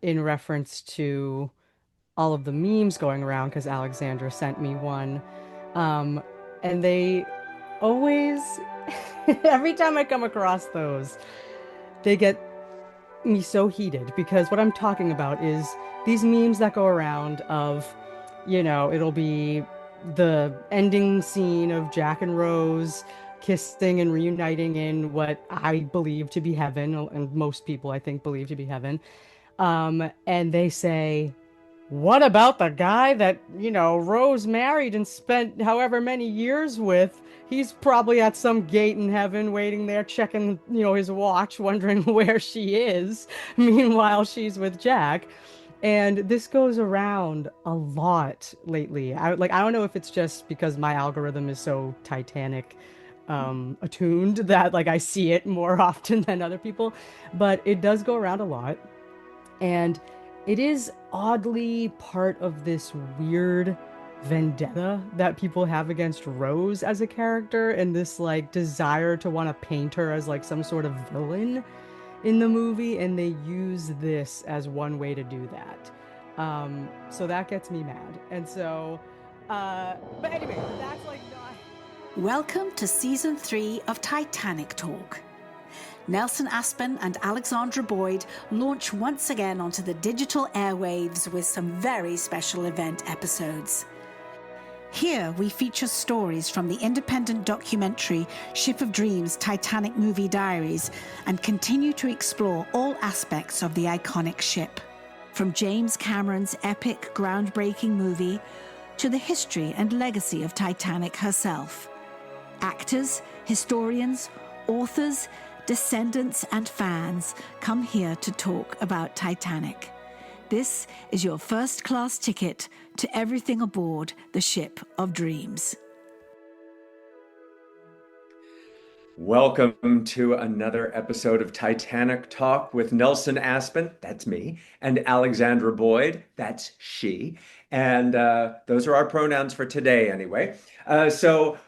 in reference to all of the memes going around because Alexandra sent me one. Um, and they always, every time I come across those, they get me so heated because what I'm talking about is these memes that go around of, it'll be the ending scene of Jack and Rose kissing and reuniting in what I believe to be heaven, and most people I think believe to be heaven. And they say, what about the guy that, Rose married and spent however many years with? He's probably at some gate in heaven waiting there, checking, his watch, wondering where she is. Meanwhile, she's with Jack. And this goes around a lot lately. I don't know if it's just because my algorithm is so Titanic attuned that like I see it more often than other people, but it does go around a lot. And it is oddly part of this weird vendetta that people have against Rose as a character and this like desire to want to paint her as like some sort of villain in the movie, and they use this as one way to do that. So that gets me mad. And so, but anyway, that's like not. Welcome to Season 3 of Titanic Talk. Nelson Aspen and Alexandra Boyd launch once again onto the digital airwaves with some very special event episodes. Here we feature stories from the independent documentary Ship of Dreams Titanic Movie Diaries and continue to explore all aspects of the iconic ship. From James Cameron's epic, groundbreaking movie to the history and legacy of Titanic herself. Actors, historians, authors, descendants and fans come here to talk about Titanic. This is your first-class ticket to everything aboard the Ship of Dreams. Welcome to another episode of Titanic Talk with Nelson Aspen, that's me, and Alexandra Boyd, that's she. And those are our pronouns for today anyway. So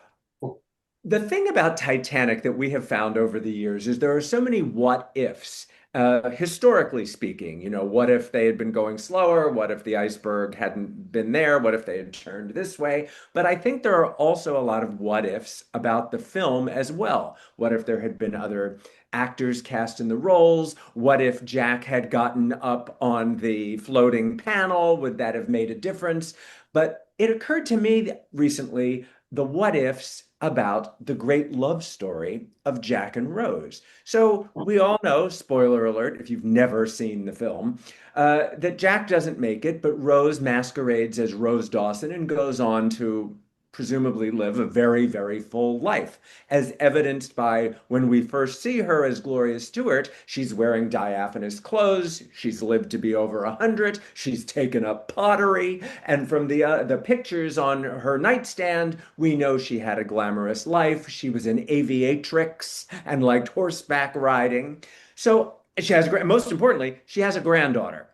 the thing about Titanic that we have found over the years is there are so many what ifs. Historically speaking, what if they had been going slower? What if the iceberg hadn't been there? What if they had turned this way? But I think there are also a lot of what ifs about the film as well. What if there had been other actors cast in the roles? What if Jack had gotten up on the floating panel? Would that have made a difference? But it occurred to me recently the what ifs about the great love story of Jack and Rose. So we all know, spoiler alert, if you've never seen the film, that Jack doesn't make it, but Rose masquerades as Rose Dawson and goes on to presumably live a very, very full life, as evidenced by when we first see her as Gloria Stewart, she's wearing diaphanous clothes, she's lived to be over 100, she's taken up pottery, and from the pictures on her nightstand, we know she had a glamorous life, she was an aviatrix and liked horseback riding. So she has, most importantly, she has a granddaughter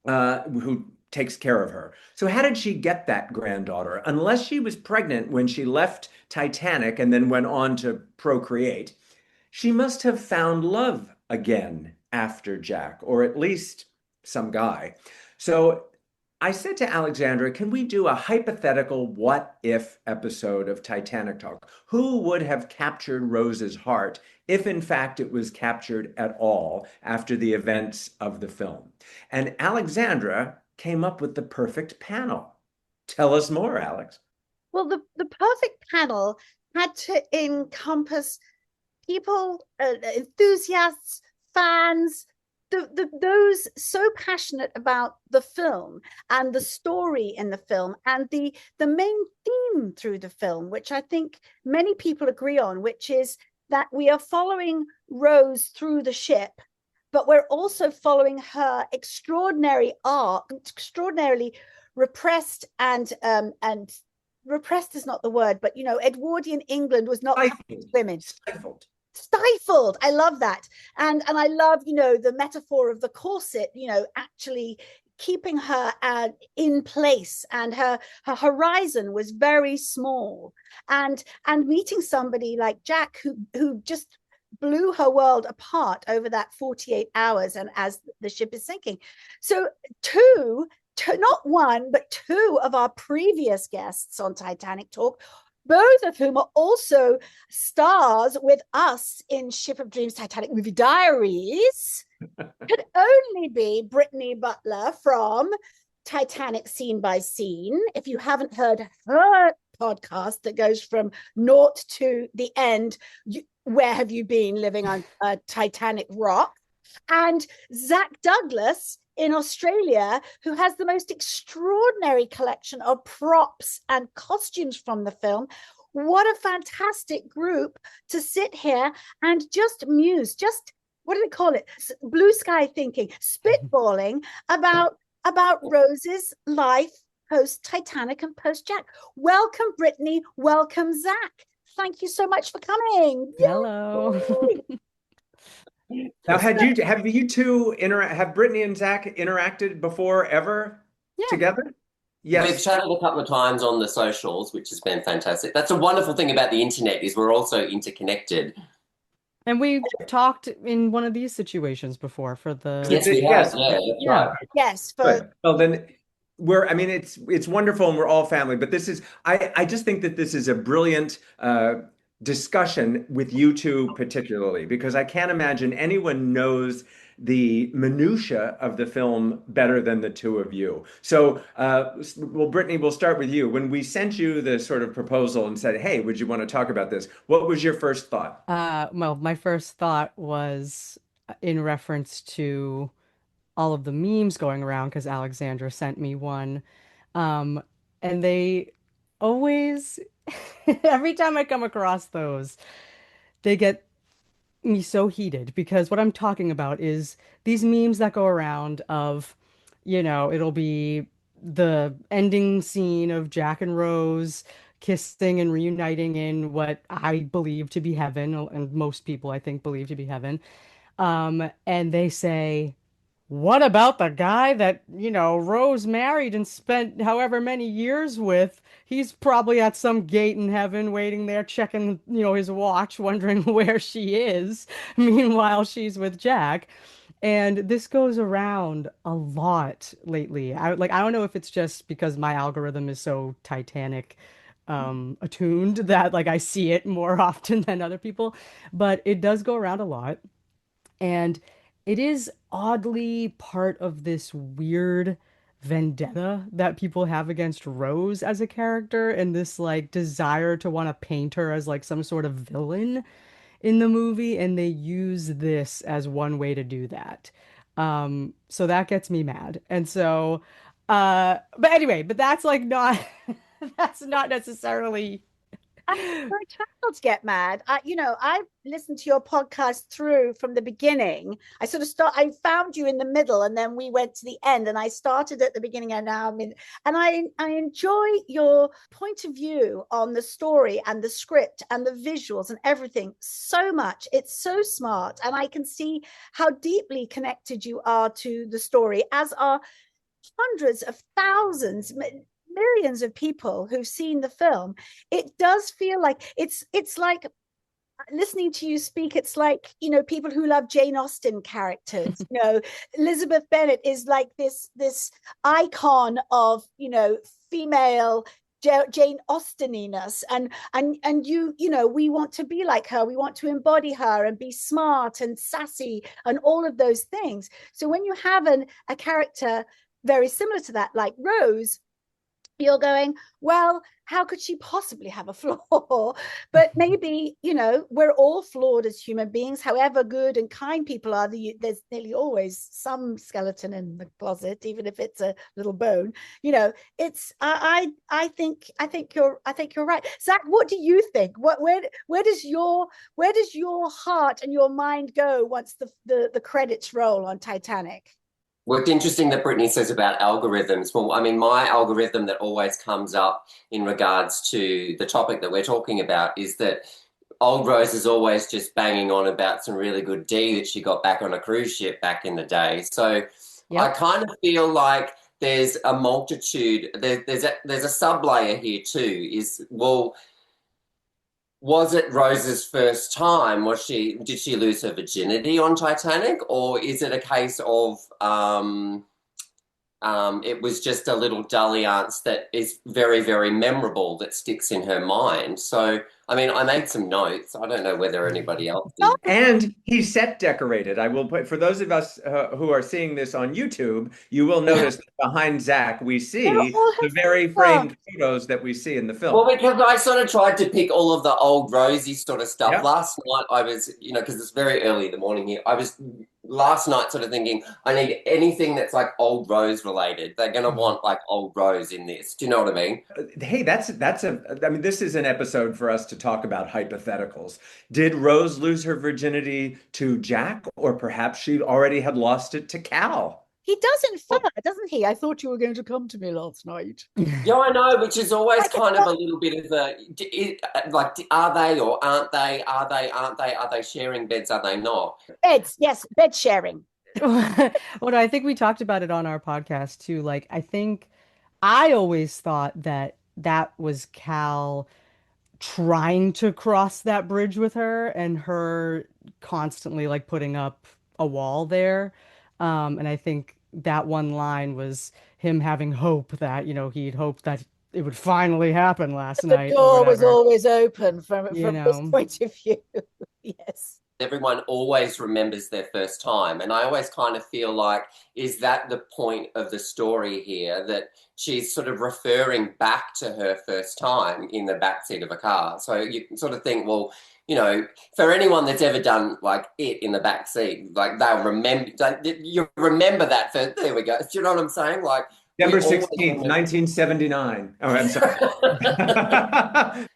who takes care of her. So how did she get that granddaughter? Unless she was pregnant when she left Titanic and then went on to procreate, she must have found love again after Jack, or at least some guy. So I said to Alexandra, can we do a hypothetical what if episode of Titanic Talk? Who would have captured Rose's heart if in fact it was captured at all after the events of the film? And Alexandra came up with the perfect panel. Tell us more, Alex. Well, the perfect panel had to encompass people, enthusiasts, fans, those so passionate about the film and the story in the film and the main theme through the film, which I think many people agree on, which is that we are following Rose through the ship, but we're also following her extraordinary arc, extraordinarily repressed and repressed is not the word, but Edwardian England was not women. Stifled. I love that. And I love, the metaphor of the corset, actually keeping her in place, and her horizon was very small. And meeting somebody like Jack who just blew her world apart over that 48 hours and as the ship is sinking. So not one, but two of our previous guests on Titanic Talk, both of whom are also stars with us in Ship of Dreams Titanic Movie Diaries, could only be Brittany Butler from Titanic Scene by Scene. If you haven't heard her podcast that goes from naught to the end, where have you been living on a Titanic rock? And Zach Douglas in Australia, who has the most extraordinary collection of props and costumes from the film. What a fantastic group to sit here and just muse, just what do they call it? Blue sky thinking, spitballing about Rose's life post Titanic and post Jack. Welcome, Brittany. Welcome, Zach. Thank you so much for coming. Hello. Now, have you two have Brittany and Zach interacted before ever Yeah. together? We've Yes. chatted a couple of times on the socials, which has been fantastic. That's a wonderful thing about the internet is we're also interconnected. And we've talked in one of these situations before for the Yes, we have. Yes. Yeah, that's Yeah. right. Yes, Good. Well, then I mean, it's wonderful and we're all family, but I just think that this is a brilliant discussion with you two particularly, because I can't imagine anyone knows the minutia of the film better than the two of you. So, well, Brittany, we'll start with you. When we sent you the sort of proposal and said, hey, would you want to talk about this? What was your first thought? Well, my first thought was in reference to all of the memes going around because Alexandra sent me one. Um, and they always, every time I come across those, they get me so heated because what I'm talking about is these memes that go around of, it'll be the ending scene of Jack and Rose kissing and reuniting in what I believe to be heaven, and most people I think believe to be heaven. And they say, what about the guy that, Rose married and spent however many years with? He's probably at some gate in heaven waiting there, checking, his watch, wondering where she is. Meanwhile, she's with Jack. And this goes around a lot lately. I don't know if it's just because my algorithm is so Titanic attuned that like I see it more often than other people, but it does go around a lot. And it is oddly part of this weird vendetta that people have against Rose as a character and this like desire to want to paint her as like some sort of villain in the movie. And they use this as one way to do that. So that gets me mad. And so, but anyway, but that's like not, that's not necessarily. My child get mad. I've listened to your podcast through from the beginning. I found you in the middle and then we went to the end and I started at the beginning and now I'm in, and I enjoy your point of view on the story and the script and the visuals and everything so much. It's so smart. And I can see how deeply connected you are to the story, as are hundreds of thousands, millions of people who've seen the film. It does feel like it's like listening to you speak. It's like, people who love Jane Austen characters. Elizabeth Bennet is like this icon of, female Jane Austeniness, and we want to be like her. We want to embody her and be smart and sassy and all of those things. So when you have a character very similar to that, like Rose, you're going, well, how could she possibly have a flaw? But maybe, we're all flawed as human beings, however good and kind people are. There's nearly always some skeleton in the closet, even if it's a little bone. It's I think you're right. Zach, what do you think? Where does your heart and your mind go once the credits roll on Titanic? Well, it's interesting that Brittany says about algorithms. Well, I mean, my algorithm that always comes up in regards to the topic that we're talking about is that old Rose is always just banging on about some really good D that she got back on a cruise ship back in the day. So Yep. I kind of feel like there's a multitude, there's a sub layer here too, is, well, Was it Rose's first time? Did she lose her virginity on Titanic, or is it a case of it was just a little dalliance that is very, very memorable that sticks in her mind? So, I mean, I made some notes. I don't know whether anybody else did. And he's set decorated. I will put, for those of us who are seeing this on YouTube, you will notice that behind Zach, we They're see all the having very fun. framed photos that we see in the Well, film. because I sort of tried to pick all of the old Rosie sort of stuff. Yep. Last night I was, because it's very early in the morning here, I was last night sort of thinking I need anything that's like old Rose related. They're going to want like old Rose in this. Do you know what I mean? Hey, that's a, I mean, this is an episode for us to talk about hypotheticals. Did Rose lose her virginity to Jack, or perhaps she already had lost it to Cal? He does infer, doesn't he? I thought you were going to come to me last night. Yeah, I know, which is always Like, kind of a little bit of like, are they or aren't they? Are they, aren't they? Are they sharing beds? Are they not? beds, yes, bed sharing. Well, no, I think we talked about it on our podcast too. Like, I think I always thought that that was Cal trying to cross that bridge with her and her constantly like putting up a wall there. And I think that one line was him having hope that, he'd hoped that it would finally happen last The night or door was whatever, always open from you his know. point of view. Yes. Everyone always remembers their first time. And I always kind of feel like, is that the point of the story here? That she's sort of referring back to her first time in the backseat of a car. So you can sort of think, well, for anyone that's ever done like it in the back seat, like they'll remember, like, you remember that first, there we go. Do you know what I'm saying? Like we December always 16th, remember. 1979. Oh, I'm sorry.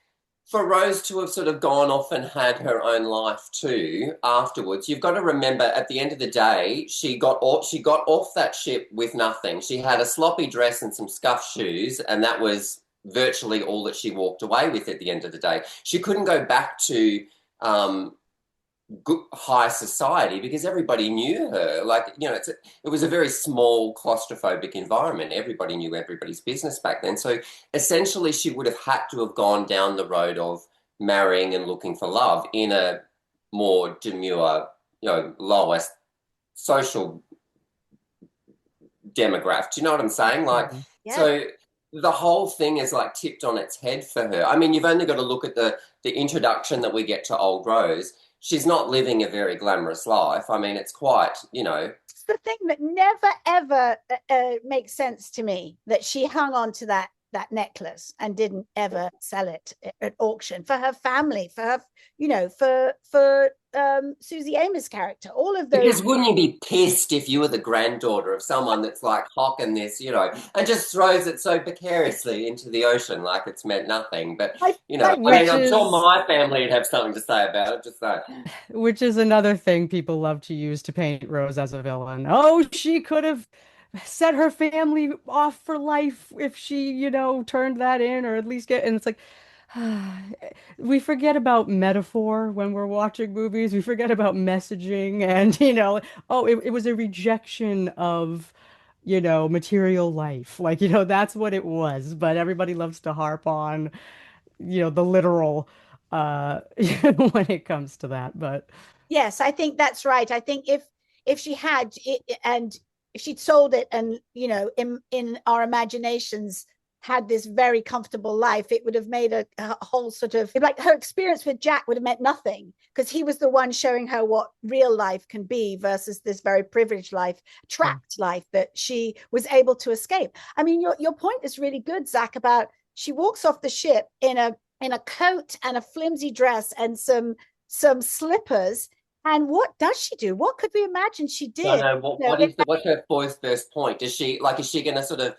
For Rose to have sort of gone off and had her own life too afterwards, you've got to remember at the end of the day, she got off that ship with nothing. She had a sloppy dress and some scuffed shoes, and that was virtually all that she walked away with at the end of the day. She couldn't go back to um, good, high society because everybody knew her. Like, it was a very small claustrophobic environment. Everybody knew everybody's business back then. So essentially, she would have had to have gone down the road of marrying and looking for love in a more demure, lower social demographic. Do you know what I'm saying? Like, Mhm. Yes. so the whole thing is like tipped on its head for her. I mean, you've only got to look at the introduction that we get to Old Rose. She's not living a very glamorous life. I mean, it's quite, It's the thing that never ever makes sense to me, that she hung on to that necklace and didn't ever sell it at auction for her family, for her, for Susie Amos' character, all of those. because wouldn't you be pissed if you were the granddaughter of someone that's like hawking this, and just throws it so precariously into the ocean like it's meant nothing. But, I, I I mean, Which I'm sure is my family would have something to say about it. Just say, which is another thing people love to use to paint Rose as a villain. Oh, she could have set her family off for life if she, turned that in or at least and it's like we forget about metaphor when we're watching movies. We forget about messaging and, oh, it was a rejection of, material life. Like, that's what it was. But everybody loves to harp on, the literal when it comes to that. But yes, I think that's right. I think if she had it, and if she'd sold it, and in our imaginations had this very comfortable life, it would have made a whole sort of, like, her experience with Jack would have meant nothing, because he was the one showing her what real life can be versus this very privileged life, trapped life that she was able to escape. I mean, your point is really good, Zach, about she walks off the ship in a coat and a flimsy dress and some slippers. And what does she do? What could we imagine she I did? know You know, what's her first point? Is she going to sort of,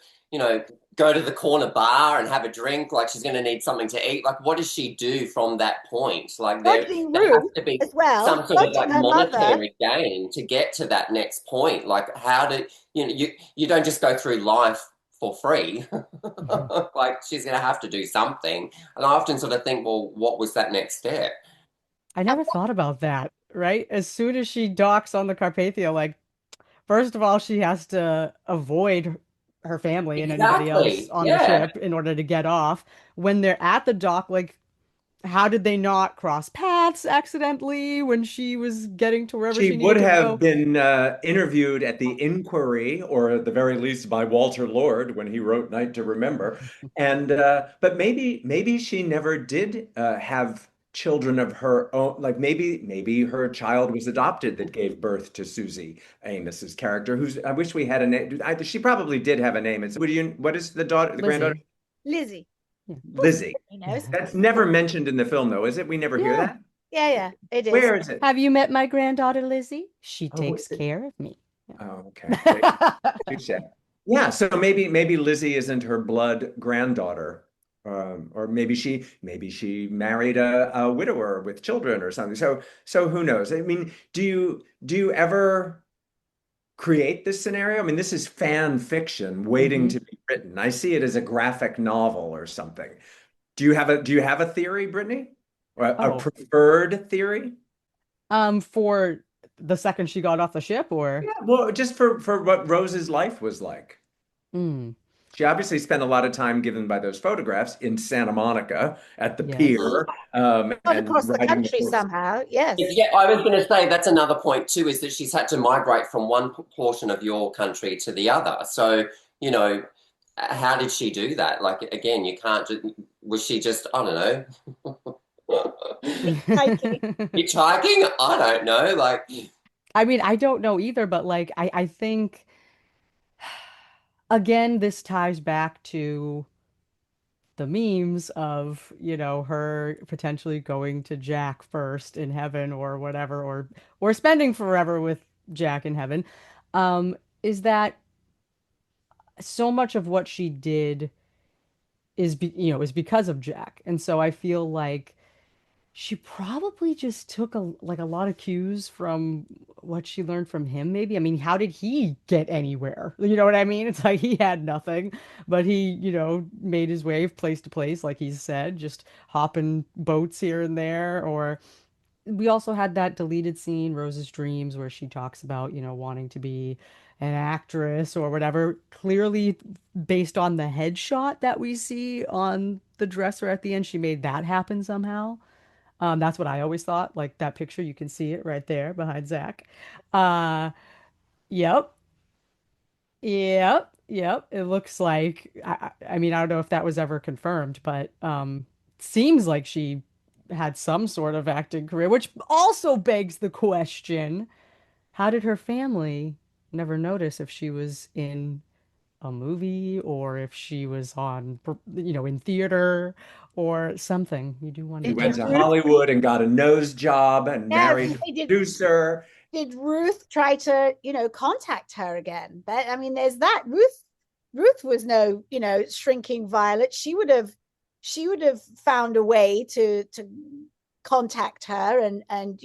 go to the corner bar and have a drink? Like she's going to need something to eat? Like what does she do from that point? Like being there has rude to be as well, some sort of touching like her mother. monetary gain to get to that next point. Like how do you don't just go through life for free. Like she's going to have to do something. And I often sort of think, well, what was that next step? I never thought about that, right? As soon as she docks on the Carpathia, like, first of all, she has to avoid her family and anybody else Exactly. on the Yeah. ship in order to get off. When they're at the dock, like, how did they not cross paths accidentally when she was getting to wherever She she would needed to have go? been interviewed at the inquiry, or at the very least by Walter Lord when he wrote Night to Remember. And but maybe she never did have children of her own. Like maybe her child was adopted that gave birth to Susie Amos's character. Who's I wish we had a name. She probably did have a name. It's what is the granddaughter? Lizzie. Lizzie. Yeah. Of course, Lizzie. he knows. That's never mentioned in the film, though, is it? We never hear Yeah. that. Yeah, yeah, it is. Where is it? Have you met my granddaughter Lizzie? She Oh, takes care of me. oh, okay. Yeah. Touche. Yeah, so maybe Lizzie isn't her blood granddaughter, or maybe she married a widower with children or something. So who knows? I mean, do you ever create this scenario? I mean, this is fan fiction waiting hmm to be written. I see it as a graphic novel or something. Do you have a theory, Brittany? Or a Oh, preferred theory? for the second she got off the ship, or Yeah, well, just for what Rose's life was like. mm, She obviously spent a lot of time given by those photographs in Santa Monica at the yes. pier, Not and across the riding the country horse. somehow. Yes. Yeah, I was going to say that's another point too, is that she's had to migrate from one portion of your country to the other. So, you know, how did she do that? Like, again, you can't just, was she just, I don't know, Hiking. hitchhiking? I don't know. Like, I mean, I don't know either, but like I think again, this ties back to the memes of, her potentially going to Jack first in heaven or whatever, or spending forever with Jack in heaven. Is that so much of what she did is because of Jack. And so I feel like she probably just took a lot of cues from what she learned from him, maybe. I mean, how did he get anywhere? You know what I mean? It's like he had nothing, but he, made his way place to place, like he said, just hopping boats here and there. Or we also had that deleted scene, Rose's Dreams, where she talks about, wanting to be an actress or whatever, clearly based on the headshot that we see on the dresser at the end. She made that happen somehow. That's what I always thought. Like that picture, you can see it right there behind Zach. Uh, yep, yep. It looks like. I mean, I don't know if that was ever confirmed, but seems like she had some sort of acting career, which also begs the question: how did her family never notice if she was in a movie or if she was in theater or something? You do She wonder went Did that. to Ruth? Hollywood and got a nose job and Yes. married a Did producer. did Ruth try to, contact her again? But I mean, there's that. Ruth was no, shrinking violet. She would have found a way to contact her, and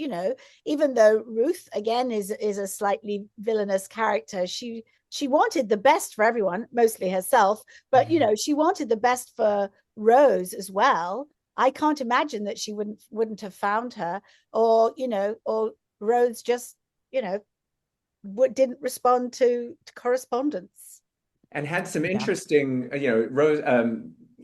even though Ruth again is a slightly villainous character, she wanted the best for everyone, mostly herself, but she wanted the best for Rose as well. I can't imagine that she wouldn't have found her, or Rose just you know didn't respond to correspondence. And had some Yeah. interesting,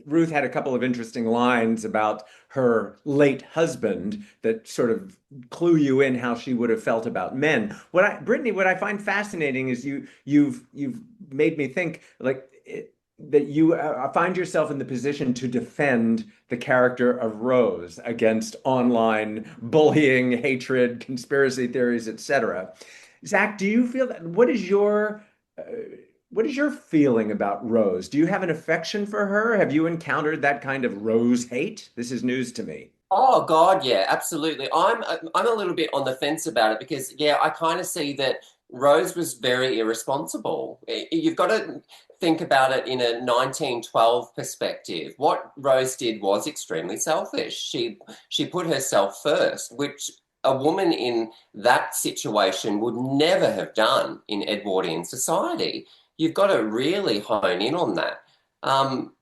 Ruth had a couple of interesting lines about her late husband that sort of clue you in how she would have felt about men. Brittany, what I find fascinating is you've made me think like that you find yourself in the position to defend the character of Rose against online bullying, hatred, conspiracy theories, etc. Zach, do you feel that? Uh, what is your feeling about Rose? Do you have an affection for her? Have you encountered that kind of Rose hate? This is news to me. oh God, yeah, absolutely. I'm a little bit on the fence about it because yeah, I kind of see that Rose was very irresponsible. You've got to think about it in a 1912 perspective. What Rose did was extremely selfish. She put herself first, which a woman in that situation would never have done in Edwardian society. You've got to really hone in on that. Um,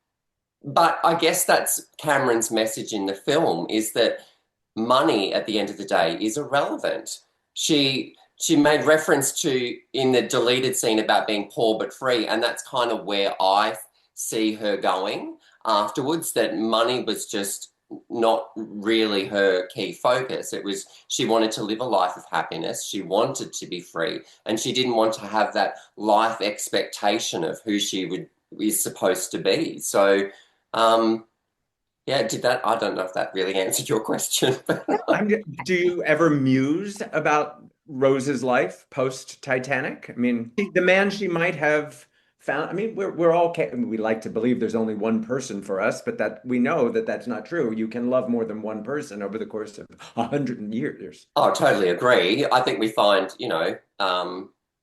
but I guess that's Cameron's message in the film is that money at the end of the day is irrelevant. She made reference to in the deleted scene about being poor but free, and that's kind of where I see her going afterwards, that money was just not really her key focus. It was she wanted to live a life of happiness. She wanted to be free, and she didn't want to have that life expectation of who she is supposed to be. So, yeah, did that? I don't know if that really answered your question. Do you ever muse about Rose's life post Titanic? I mean, the man she might have found. I mean, we're all we like to believe there's only one person for us, but that we know that that's not true. You can love more than one person over the course of 100 years. Oh, totally agree. I think we find,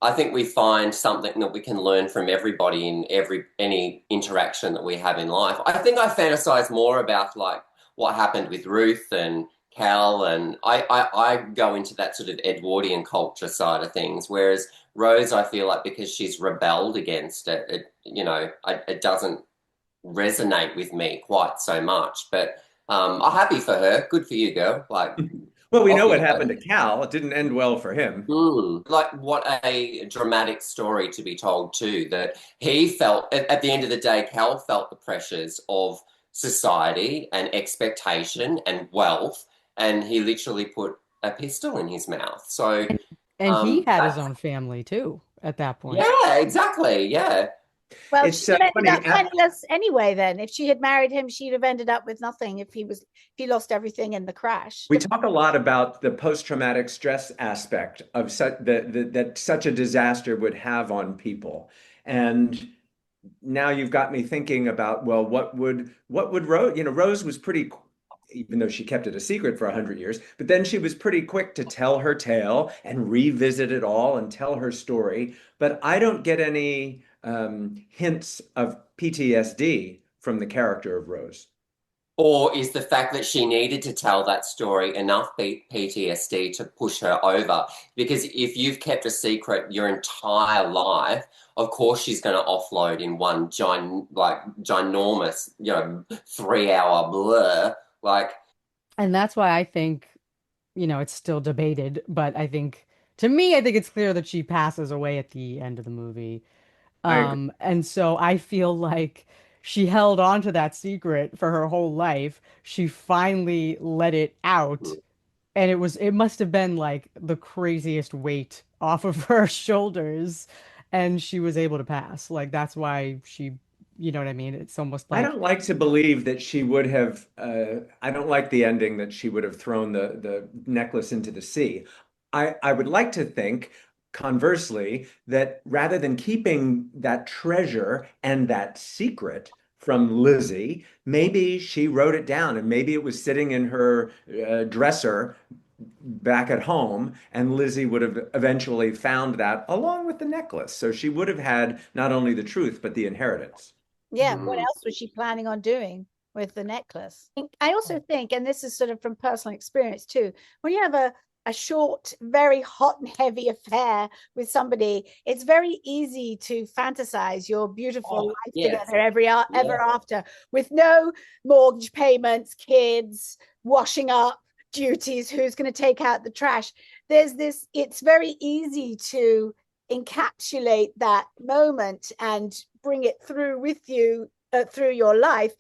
I think we find something that we can learn from everybody in any interaction that we have in life. I think I fantasize more about like what happened with Ruth and Cal, and I go into that sort of Edwardian culture side of things, whereas Rose, I feel like because she's rebelled against it, it doesn't resonate with me quite so much. But I'm happy for her. Good for you, girl. Like, Well, we off know you what happened go. to Cal. It didn't end well for him. Like, what a dramatic story to be told, too, that he felt, at the end of the day, Cal felt the pressures of society and expectation and wealth, and he literally put a pistol in his mouth. So, And he had his that's, own family too at that point. yeah, exactly. Yeah. Well, It's she'd have ended funny. up penniless anyway then. If she had married him, she'd have ended up with nothing if he lost everything in the crash. We talk a lot about the post-traumatic stress aspect of that such a disaster would have on people. And now you've got me thinking about, well, what would Rose, Rose was pretty, even though she kept it a secret for 100 years, but then she was pretty quick to tell her tale and revisit it all and tell her story. But I don't get any hints of PTSD from the character of Rose. Or is the fact that she needed to tell that story enough PTSD to push her over? Because if you've kept a secret your entire life, of course she's going to offload in one ginormous, 3 hour blur. Like, And that's why I think, it's still debated, but to me, I think it's clear that she passes away at the end of the movie. I agree. And so I feel like she held on to that secret for her whole life. She finally let it out, and it must have been like the craziest weight off of her shoulders, and she was able to pass. Like that's why you know what I mean? It's almost I like don't like to believe that she would have. I don't like the ending that she would have thrown the necklace into the sea. I would like to think, conversely, that rather than keeping that treasure and that secret from Lizzie, maybe she wrote it down and maybe it was sitting in her dresser back at home, and Lizzie would have eventually found that along with the necklace. So she would have had not only the truth, but the inheritance. Yeah, what mm, else was she planning on doing with the necklace? I also think, and this is sort of from personal experience too, when you have a short, very hot and heavy affair with somebody, it's very easy to fantasize your beautiful oh, life yes. together Yeah. ever after, with no mortgage payments, kids, washing up, duties, who's going to take out the trash. It's very easy to encapsulate that moment and bring it through with you through your life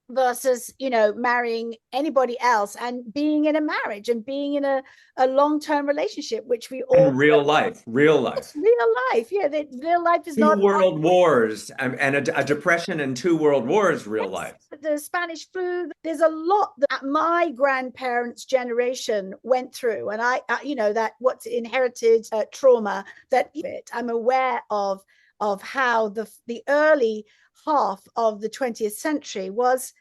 versus marrying anybody else and being in a marriage and being in a long-term relationship, which we all And real life, real life. real life. Yeah, real life is Two not world wars and a depression and two world wars, real life. the Spanish flu. There's a lot that my grandparents' generation went through, and that what's inherited trauma that I'm aware of how the early half of the 20th century was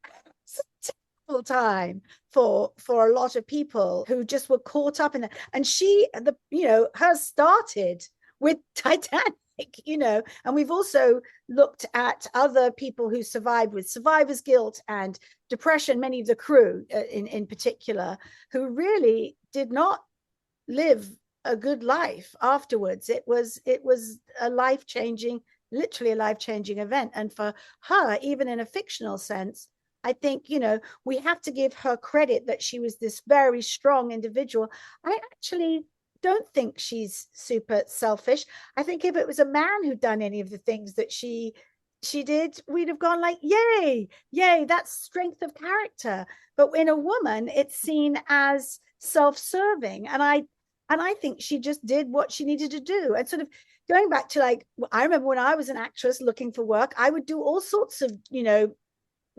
a terrible time for a lot of people who just were caught up in it. And hers started with Titanic. And we've also looked at other people who survived with survivor's guilt and depression, many of the crew in particular, who really did not live a good life afterwards. It was a life-changing, literally a life-changing event. And for her, even in a fictional sense, I think, we have to give her credit that she was this very strong individual. I actually don't think she's super selfish. I think if it was a man who'd done any of the things that she she did, we'd have gone like, yay, yay, that's strength of character. But in a woman, it's seen as self-serving. And I think she just did what she needed to do. And sort of going back to like, I remember when I was an actress looking for work, I would do all sorts of,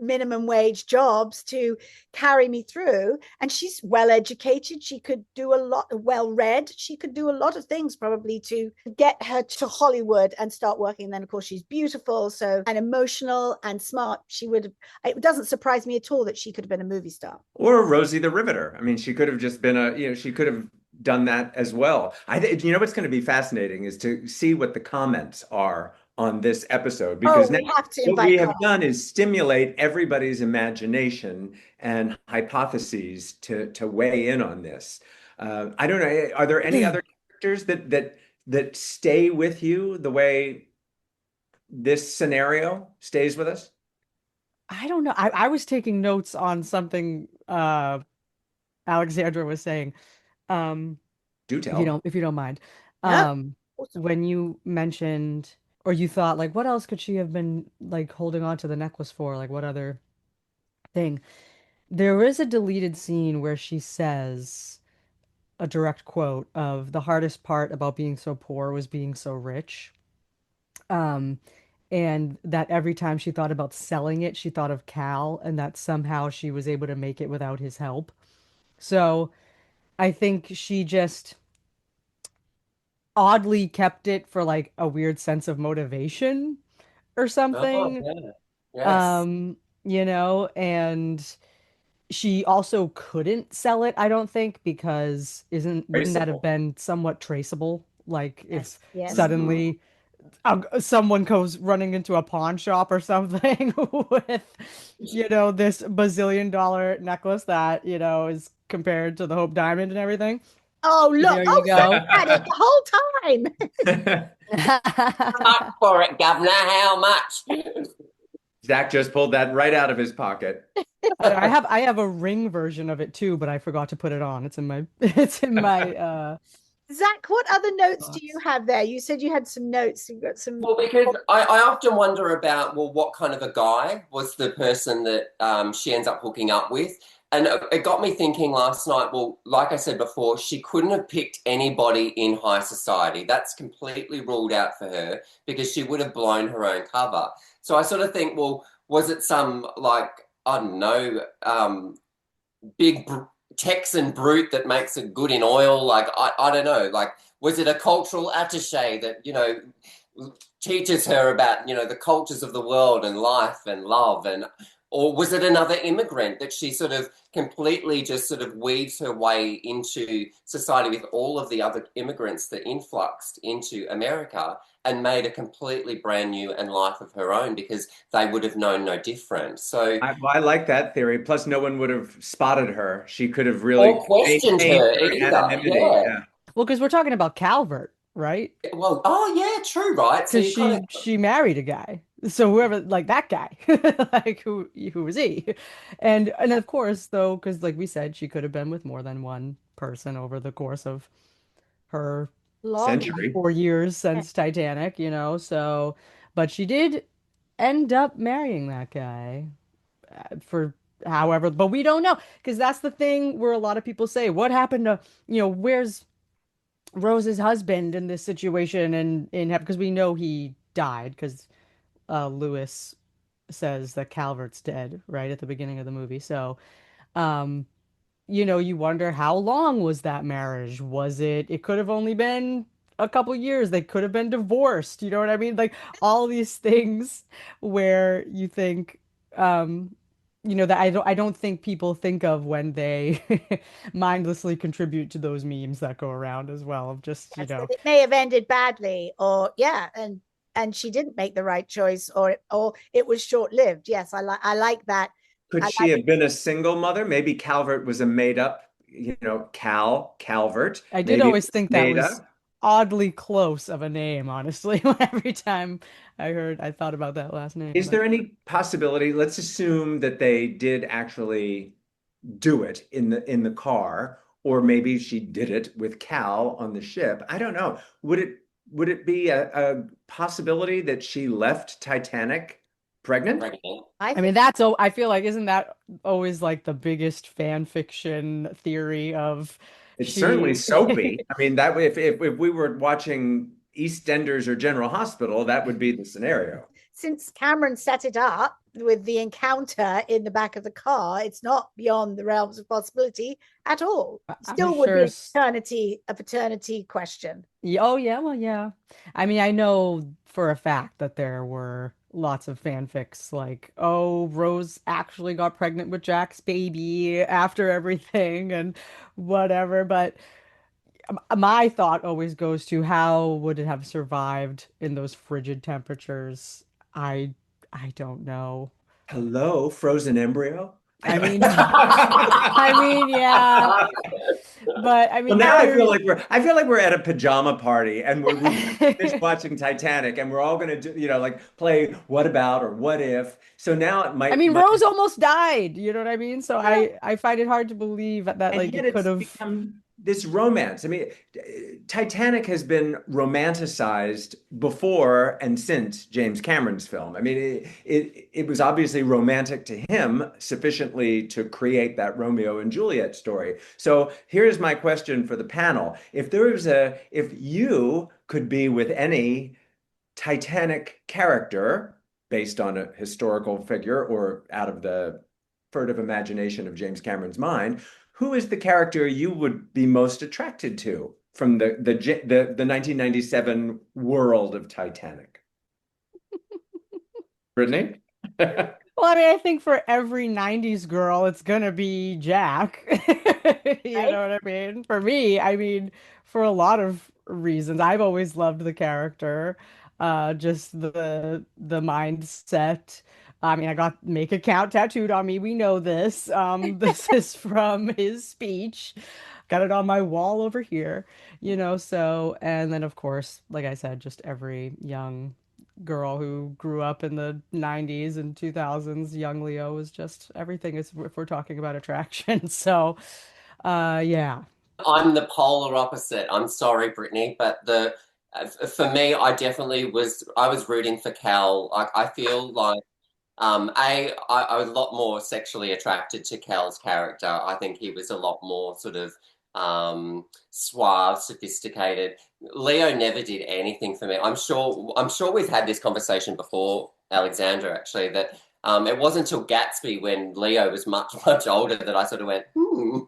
minimum wage jobs to carry me through. And she's well educated. She could do a lot, well read. She could do a lot of things probably to get her to Hollywood and start working. And then, of course, she's beautiful, so and emotional and smart. She would. It doesn't surprise me at all that she could have been a movie star. Or Rosie the Riveter. I mean, she could have just been she could have done that as well. What's going to be fascinating is to see what the comments are on this episode, Oh, because now we have to what invite we have comments. done is stimulate everybody's imagination and hypotheses to weigh in on this. I don't know. Are there any other characters that stay with you the way this scenario stays with us? I don't know. I was taking notes on something Alexandra was saying. Um, Do if you tell. don't if you don't mind. No, Um, awesome. when you mentioned or you thought like what else could she have been like holding on to the necklace for? Like what other thing? There is a deleted scene where she says a direct quote of the hardest part about being so poor was being so rich. Um, and that every time she thought about selling it, she thought of Cal, and that somehow she was able to make it without his help. So I think she just oddly kept it for like a weird sense of motivation or Oh, something. yeah. Yes. Um, and she also couldn't sell it, I don't think, because isn't wouldn't that have Traceable. been somewhat traceable? Like if Yes, yes. Mm. suddenly someone goes running into a pawn shop or something with, this bazillion-dollar necklace that, is compared to the Hope Diamond and everything. Oh, look. There you Oh, so go. you had it the whole time. Much for it, Governor. How much? Zach just pulled that right out of his pocket. I have a ring version of it too, but I forgot to put it on. It's in my it's in my Zach, what other notes do you box. have there? You said you had some notes. You've got some. Well, because I often wonder about, well, what kind of a guy was the person that she ends up hooking up with? And it got me thinking last night, well, like I said before, she couldn't have picked anybody in high society. That's completely ruled out for her because she would have blown her own cover. So I sort of think, well, was it some, like, I don't know, big Texan brute that makes it good in oil? Like, I don't know. Like, was it a cultural attaché that, teaches her about, the cultures of the world and life and love? And, or was it another immigrant that she sort of completely just sort of weaves her way into society with all of the other immigrants that influxed into America and made a completely brand new and life of her own because they would have known no different. So, I like that theory. Plus, no one would have spotted her. She could have or really questioned maintained her her either. anonymity. Yeah. Yeah. Well, because we're talking about Calvert, right? Well, oh yeah, true, right? So Because you kind of, she married a guy. So whoever like that guy, like who was he? And of course though, because like we said, she could have been with more than one person over the course of her Long. 4 4 years since Titanic, so but she did end up marrying that guy for however, but we don't know because that's the thing where a lot of people say, what happened to, where's Rose's husband in this situation and in because we know he died because Lewis says that Calvert's dead right at the beginning of the movie. So, um, you wonder how long was that marriage? It could have only been a couple years. They could have been divorced. You know what I mean? Like all these things where you think, um, that I don't think people think of when they mindlessly contribute to those memes that go around as well of just, Yes, that it may have ended badly, or yeah, and she didn't make the right choice, or it was short lived. Yes, I like that. Could I she like have been a single mother? Maybe Calvert was a made up, Calvert. I did Maybe it always was think that made was up. oddly close of a name, honestly. Every time I thought about that last name, Is but there any possibility? Let's assume that they did actually do it in the car, or maybe she did it with Cal on the ship. I don't know. would it be a possibility that she left Titanic pregnant? Pregnant. I I mean, think that's oh, I feel like isn't that always like the biggest fan fiction theory of It's certainly she soapy. I mean, that if we were watching EastEnders or General Hospital, that would be the scenario. since Cameron set it up with the encounter in the back of the car, it's not beyond the realms of possibility at all. I'm Still would sure be a paternity question. Oh yeah, well yeah. I mean, I know for a fact that there were lots of fanfics like, oh, Rose actually got pregnant with Jack's baby after everything and whatever, but my thought always goes to how would it have survived in those frigid temperatures? I I don't know. Hello, frozen embryo. I mean, I mean, yeah, but I Well, mean, now after I feel like we're at a pajama party and we just finished watching Titanic and we're all gonna do, like play what about or what if. So now it I might mean, might Rose almost died. You know what I mean? So Yeah. I find it hard to believe that and like yet it could it's have. become this romance. I mean, Titanic has been romanticized before and since James Cameron's film. I mean, it was obviously romantic to him sufficiently to create that Romeo and Juliet story. So here's my question for the panel. If you could be with any Titanic character based on a historical figure or out of the furtive imagination of James Cameron's mind, who is the character you would be most attracted to from the 1997 world of Titanic? Brittany? Well, I mean, I think for every 90s girl, it's gonna be Jack. You Right? know what I mean? For me, I mean, for a lot of reasons, I've always loved the character, just the mindset. I mean, I got make a count tattooed on me. We know this. This is from his speech. Got it on my wall over here, so and then of course, like I said, just every young girl who grew up in the 90s and 2000s, young Leo was just everything is if we're talking about attraction. So, yeah. I'm the polar opposite. I'm sorry, Brittany, but the for me, I was rooting for Cal. Like I feel like I was a lot more sexually attracted to Cal's character. I think he was a lot more sort of suave, sophisticated. Leo never did anything for me. I'm sure we've had this conversation before, Alexandra, actually, that it wasn't until Gatsby when Leo was much, much older that I sort of went, hmm.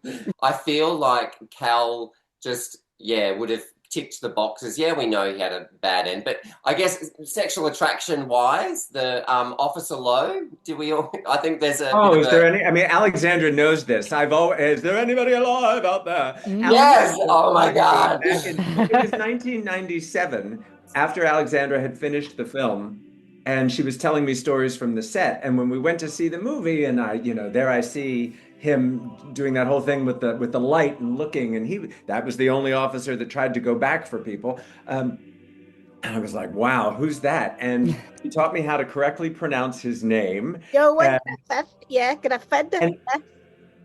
I feel like Cal just, yeah, would have ticked the boxes. Yeah, we know he had a bad end, but I guess sexual attraction wise, the Officer Lowe, do we all? I think there's a bit Oh, of is a there any? I mean, Alexandra knows this. Is there anybody alive out there? yes. Mm. Oh my Alexandra, God. it was 1997 after Alexandra had finished the film, and she was telling me stories from the set. And when we went to see the movie, and there I see him doing that whole thing with the light and looking, and that was the only officer that tried to go back for people. And I was like, wow, who's that? And he taught me how to correctly pronounce his name. Johan And, Griffith, yeah, Griffith. and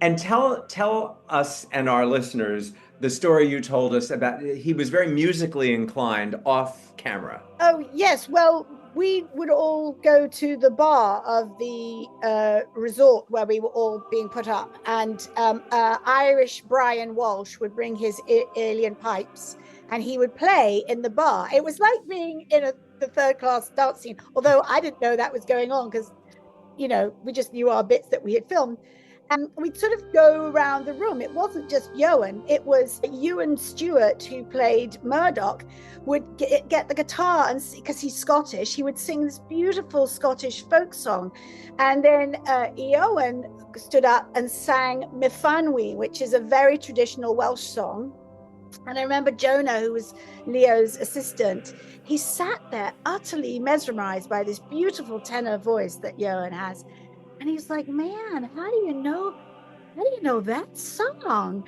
and tell us and our listeners the story you told us about he was very musically inclined off camera. Oh, yes. Well, we would all go to the bar of the resort where we were all being put up, and Irish Brian Walsh would bring his alien pipes and he would play in the bar. It was like being in the third class dance scene, although I didn't know that was going on because we just knew our bits that we had filmed. And we'd sort of go around the room. It wasn't just Johan, it was Ewan Stewart, who played Murdoch, would get the guitar, and because he's Scottish, he would sing this beautiful Scottish folk song. And then Ewan stood up and sang Mifanwi, which is a very traditional Welsh song. And I remember Jonah, who was Leo's assistant, he sat there utterly mesmerized by this beautiful tenor voice that Johan has. And he's like, man, how do you know that song?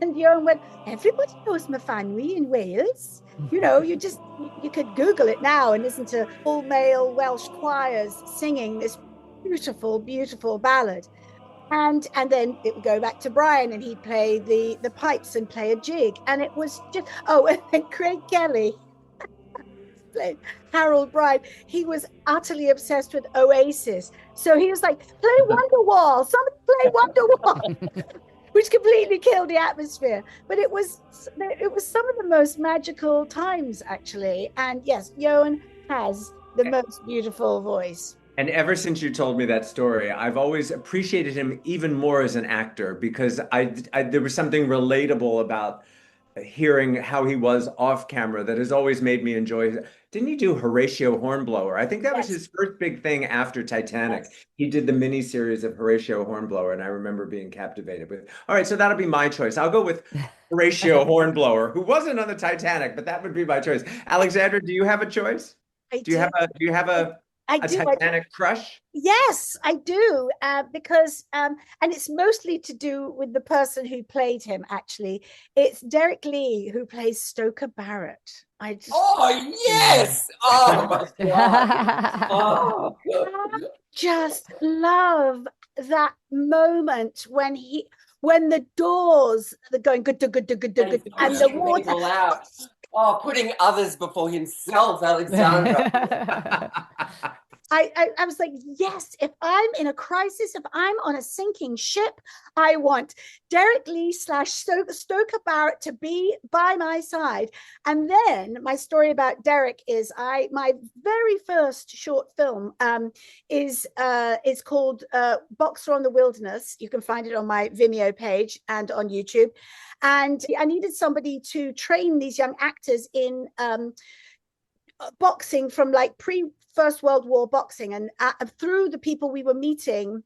And Johan went, everybody knows Myfanwy in Wales. You could Google it now and listen to all male Welsh choirs singing this beautiful, beautiful ballad. And then it would go back to Brian, and he'd play the pipes and play a jig. And it was just and then Craig Kelly. played Harold Bride, he was utterly obsessed with Oasis. So he was like, play Wonderwall, somebody play Wonderwall, which completely killed the atmosphere. But it was some of the most magical times, actually. And yes, Johan has the most beautiful voice. And ever since you told me that story, I've always appreciated him even more as an actor because there was something relatable about hearing how he was off camera that has always made me enjoy. Didn't he do Horatio Hornblower? I think that was Yes. his first big thing after Titanic. Yes. He did the mini series of Horatio Hornblower, and I remember being captivated with. All right, so that'll be my choice. I'll go with Horatio Hornblower, who wasn't on the Titanic, but that would be my choice. Alexandra, do you have a choice? I Do you do. have I a do. Titanic crush? Yes, I do, because and it's mostly to do with the person who played him. Actually, it's Derek Lee who plays Stoker Barrett. I just, Oh, yes. Oh, my God. Oh, I just love that moment when the doors are going good, good, good, good, and good, he's and the pushing water. people out. Oh, putting others before himself, Alexandra. I was like, yes, if I'm in a crisis, if I'm on a sinking ship, I want Derek Lee / Stoker Barrett to be by my side. And then my story about Derek is my very first short film is called Boxer on the Wilderness. You can find it on my Vimeo page and on YouTube. And I needed somebody to train these young actors in boxing from like First World War boxing, and through the people we were meeting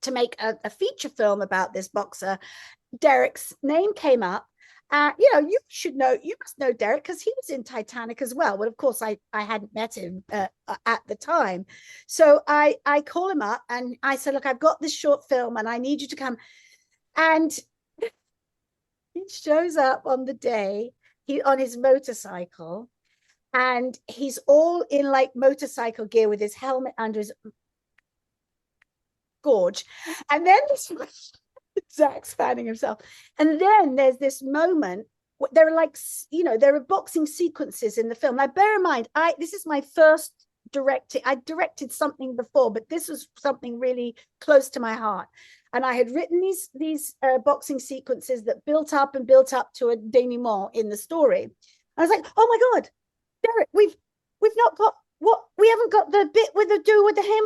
to make a feature film about this boxer, Derek's name came up. You must know Derek because he was in Titanic as well. But of course, I hadn't met him at the time. So I call him up and I said, look, I've got this short film and I need you to come. And he shows up on the day, on his motorcycle, and he's all in like motorcycle gear with his helmet under his gorge. And then Zach's fanning himself. And then there's this moment. There are there are boxing sequences in the film. Now, bear in mind, this is my first directing. I directed something before, but this was something really close to my heart. And I had written these boxing sequences that built up to a denouement in the story. I was like, oh my God, Derek, we've not got we haven't got the bit with the hymn,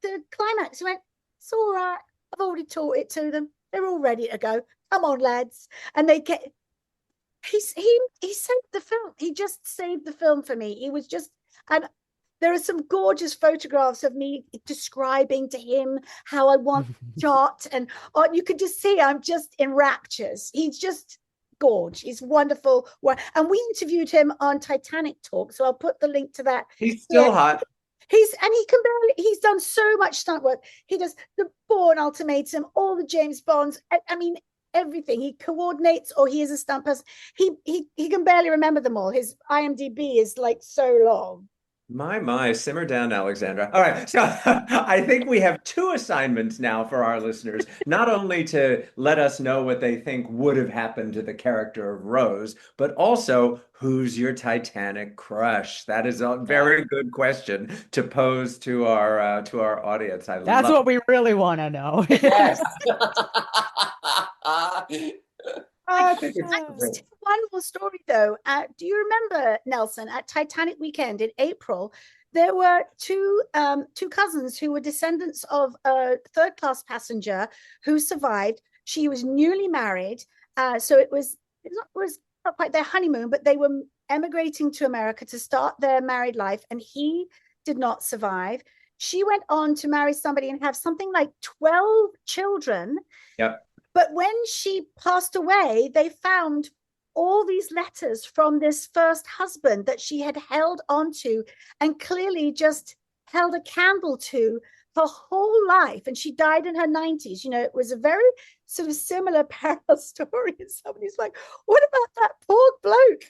the climax. He went, it's all right. I've already taught it to them. They're all ready to go. Come on, lads. And he saved the film. He just saved the film for me. He was just, and there are some gorgeous photographs of me describing to him how I want shot, and you could just see I'm just in raptures. He's just gorge. He's wonderful. And we interviewed him on Titanic Talk, so I'll put the link to that. He's still hot. He's done so much stunt work. He does the Bourne Ultimatum, all the James Bonds. I mean, everything. He coordinates, or he is a stunt person. He can barely remember them all. His IMDb is like so long. My, simmer down, Alexandra. All right, so I think we have two assignments now for our listeners, not only to let us know what they think would have happened to the character of Rose, but also who's your Titanic crush? That is a very good question to pose to our audience. That's what we really want to know. Yes. I think it's Just one more story though. Do you remember, Nelson, at Titanic weekend in April, there were two cousins who were descendants of a third-class passenger who survived. She was newly married, so it was not quite their honeymoon, but they were emigrating to America to start their married life, and he did not survive. She went on to marry somebody and have something like 12 children. Yep. But when she passed away, they found all these letters from this first husband that she had held onto and clearly just held a candle to her whole life. And she died in her 90s. You know, it was a very sort of similar parallel story. And somebody's like, what about that poor bloke?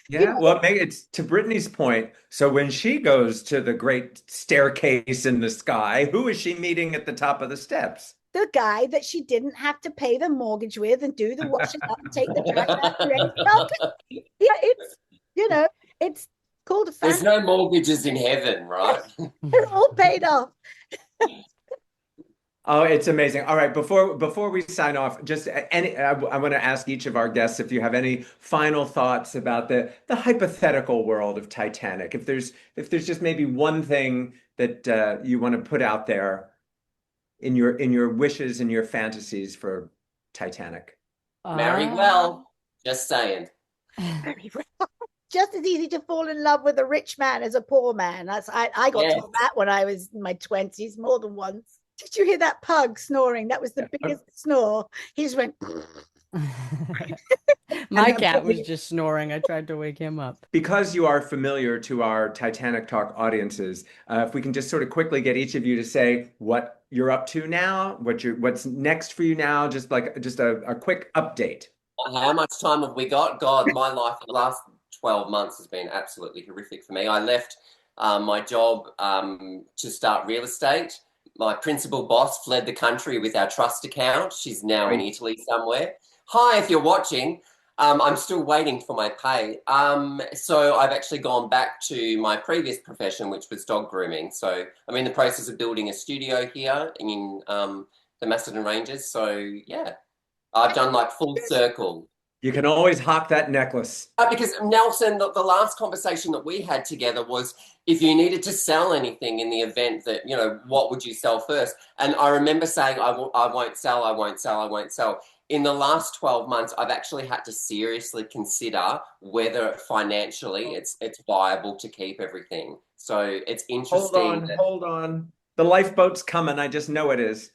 Yeah, well, it's to Brittany's point. So when she goes to the great staircase in the sky, who is she meeting at the top of the steps? The guy that she didn't have to pay the mortgage with and do the washing up and take the trash out and ready. Yeah, it's called a There's fantasy. no mortgages in heaven, right? They're all paid off. Oh, it's amazing. All right, before we sign off, just any I want to ask each of our guests if you have any final thoughts about the hypothetical world of Titanic. If there's just maybe one thing that you want to put out there in your wishes and your fantasies for Titanic. Marry Uh, well. Just saying. Very well. Just as easy to fall in love with a rich man as a poor man. I got Yeah. told that when I was in my 20s more than once. Did you hear that pug snoring? That was the biggest snore. He just went. And My have, cat was just snoring. I tried to wake him up. because you are familiar to our Titanic Talk audiences, if we can just sort of quickly get each of you to say what you're up to now, what's next for you now, just a quick update. How much time have we got? God, my life the last 12 months has been absolutely horrific for me. I left my job to start real estate. My principal boss fled the country with our trust account. She's now in Right. Italy somewhere. Hi, if you're watching. I'm still waiting for my pay. So I've actually gone back to my previous profession, which was dog grooming. So I'm in the process of building a studio here in the Macedon Ranges. So yeah, I've done like full circle. You can always hawk that necklace. Because Nelson, the last conversation that we had together was if you needed to sell anything in the event that, what would you sell first? And I remember saying, I won't sell, I won't sell, I won't sell. In the last 12 months, I've actually had to seriously consider whether financially it's viable to keep everything. So it's interesting. Hold on. The lifeboat's coming. I just know it is.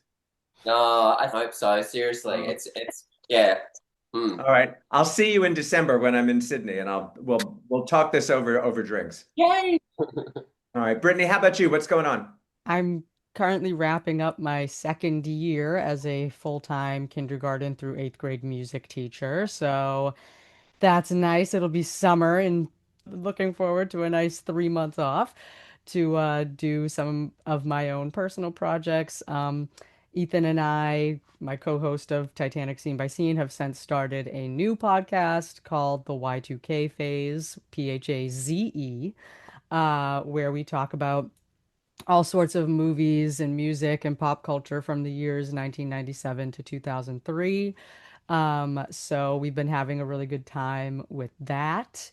No, I hope so. Seriously, yeah. Mm. All right. I'll see you in December when I'm in Sydney, and we'll talk this over drinks. Yay! All right, Brittany, how about you? What's going on? I'm currently wrapping up my second year as a full-time kindergarten through eighth grade music teacher. So that's nice. It'll be summer and looking forward to a nice 3 months off to do some of my own personal projects. Ethan and I, my co-host of Titanic Scene by Scene, have since started a new podcast called The Y2K Phase, PHAZE, where we talk about all sorts of movies and music and pop culture from the years 1997 to 2003. So we've been having a really good time with that.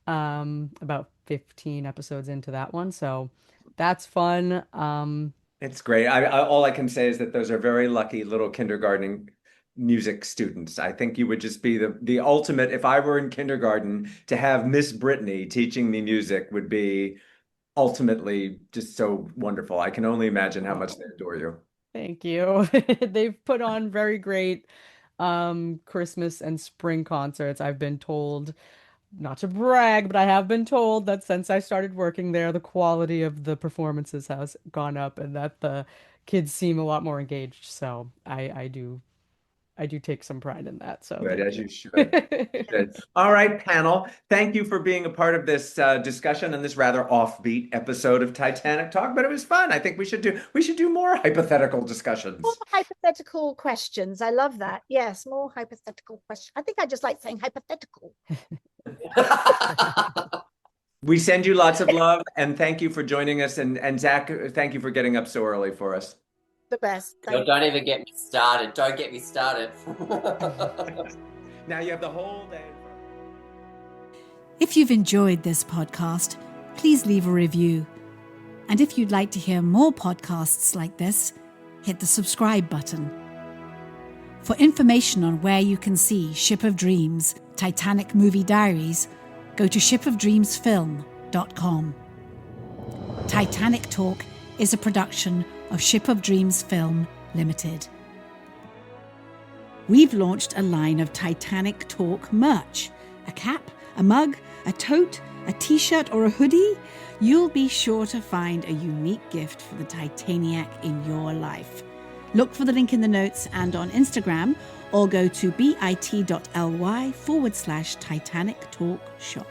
About 15 episodes into that one. So that's fun. It's great. All I can say is that those are very lucky little kindergarten music students. I think you would just be the ultimate. If I were in kindergarten, to have Miss Brittany teaching me music would be ultimately just so wonderful. I can only imagine how much they adore you. Thank you. They've put on very great Christmas and spring concerts. I've been told, not to brag, but I have been told that since I started working there, the quality of the performances has gone up and that the kids seem a lot more engaged. So I do take some pride in that. So Good, thank as you. you should. Good. All right, panel. Thank you for being a part of this discussion and this rather offbeat episode of Titanic Talk, but it was fun. I think we should do more hypothetical More discussions. hypothetical questions. I love that. Yes, more hypothetical questions. I think I just like saying hypothetical. We send you lots of love and thank you for joining us. And Zach, thank you for getting up so early for us. The best. No, don't even get me started. Don't get me started. Now you have the whole day. If you've enjoyed this podcast, please leave a review. And if you'd like to hear more podcasts like this, hit the subscribe button. For information on where you can see Ship of Dreams, Titanic Movie Diaries, go to shipofdreamsfilm.com. Titanic Talk is a production of Ship of Dreams Film Limited. We've launched a line of Titanic Talk merch. A cap, a mug, a tote, a t-shirt or a hoodie. You'll be sure to find a unique gift for the Titaniac in your life. Look for the link in the notes and on Instagram, or go to bit.ly/Titanic Talk Shop.